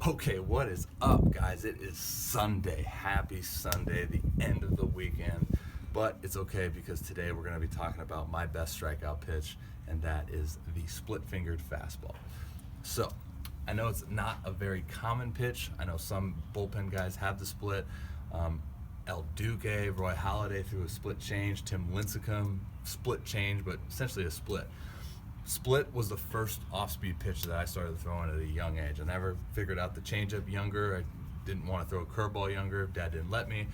Okay, what is up, guys? It is Sunday. Happy Sunday, the end of the weekend. But it's okay because today we're going to be talking about my best strikeout pitch, and that is the split-fingered fastball. So, I know it's not a very common pitch. I know some bullpen guys have the split. El Duque, Roy Halladay threw a split change. Tim Lincecum, split change, but essentially a split. Split was the first off-speed pitch that I started throwing at a young age. I never figured out the changeup younger. I didn't want to throw a curveball younger. Dad didn't let me.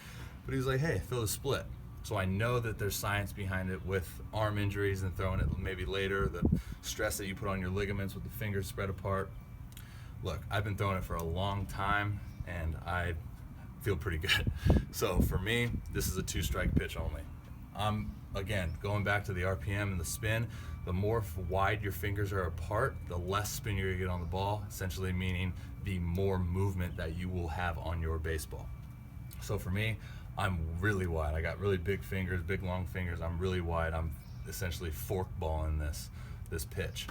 But he was like, hey, throw the split. So I know that there's science behind it with arm injuries and throwing it maybe later, the stress that you put on your ligaments with the fingers spread apart. Look, I've been throwing it for a long time, and I feel pretty good. So for me, this is a two-strike pitch only. Again, going back to the RPM and the spin, the more wide your fingers are apart, the less spin you're gonna get on the ball, essentially meaning the more movement that you will have on your baseball. So for me, I'm really wide. I got really big fingers, big long fingers. I'm really wide. I'm essentially fork balling this pitch.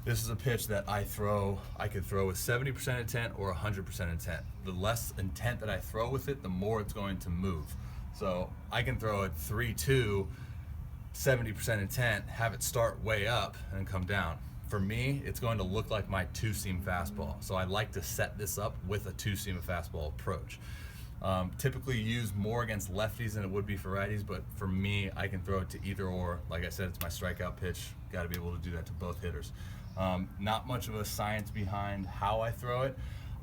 This is a pitch that I could throw with 70% intent or 100% intent. The less intent that I throw with it, the more it's going to move. So I can throw it 3-2, 70% intent, have it start way up and come down. For me, it's going to look like my two-seam fastball. So I like to set this up with a two-seam fastball approach. Typically used more against lefties than it would be for righties, but for me, I can throw it to either or. Like I said, it's my strikeout pitch. Got to be able to do that to both hitters. Not much of a science behind how I throw it.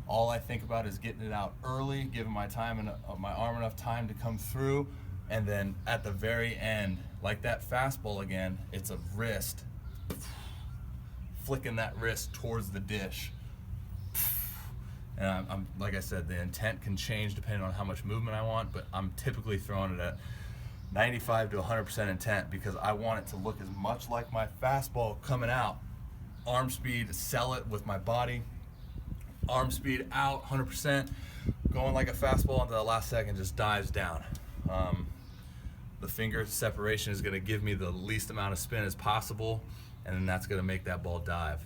All I think about is getting it out early, giving my arm enough time to come through, and then at the very end, like that fastball again, it's a wrist, flicking that wrist towards the dish. And I'm like I said, the intent can change depending on how much movement I want, but I'm typically throwing it at 95 to 100% intent because I want it to look as much like my fastball coming out. Arm speed, sell it with my body. Arm speed out, 100%. Going like a fastball into the last second, just dives down. The finger separation is going to give me the least amount of spin as possible, and then that's going to make that ball dive.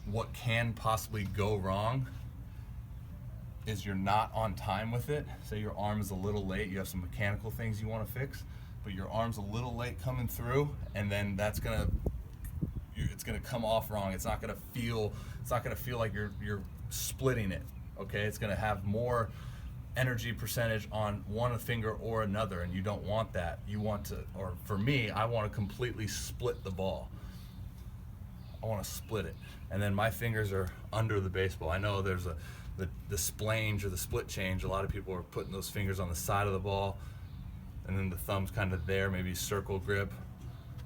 What can possibly go wrong is you're not on time with it. Say your arm is a little late, you have some mechanical things you want to fix, but your arm's a little late coming through, and then it's gonna come off wrong. It's not gonna feel like you're splitting it. Okay, it's gonna have more energy percentage on one finger or another, and you don't want that. You want to, or for me, I want to completely split the ball. I want to split it, and then my fingers are under the baseball. I know there's the splange or the split change. A lot of people are putting those fingers on the side of the ball, and then the thumb's kind of there, maybe circle grip.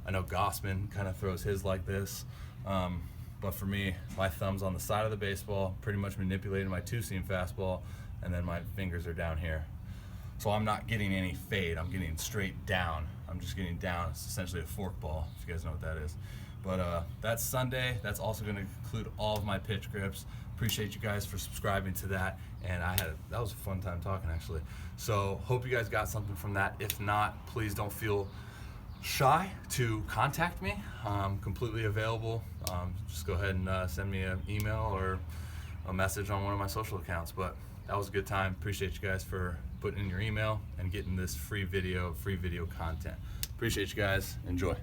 I know Gossman kind of throws his like this, but for me, my thumb's on the side of the baseball, pretty much manipulating my two-seam fastball, and then my fingers are down here. So I'm not getting any fade, I'm getting straight down. I'm just getting down. It's essentially a fork ball, if you guys know what that is. But that's Sunday. That's also going to conclude all of my pitch grips. Appreciate you guys for subscribing to that, and that was a fun time talking actually. So hope you guys got something from that. If not, please don't feel shy to contact me. I'm completely available. Just go ahead and send me an email or a message on one of my social accounts. But that was a good time. Appreciate you guys for putting in your email and getting this free video content. Appreciate you guys. Enjoy.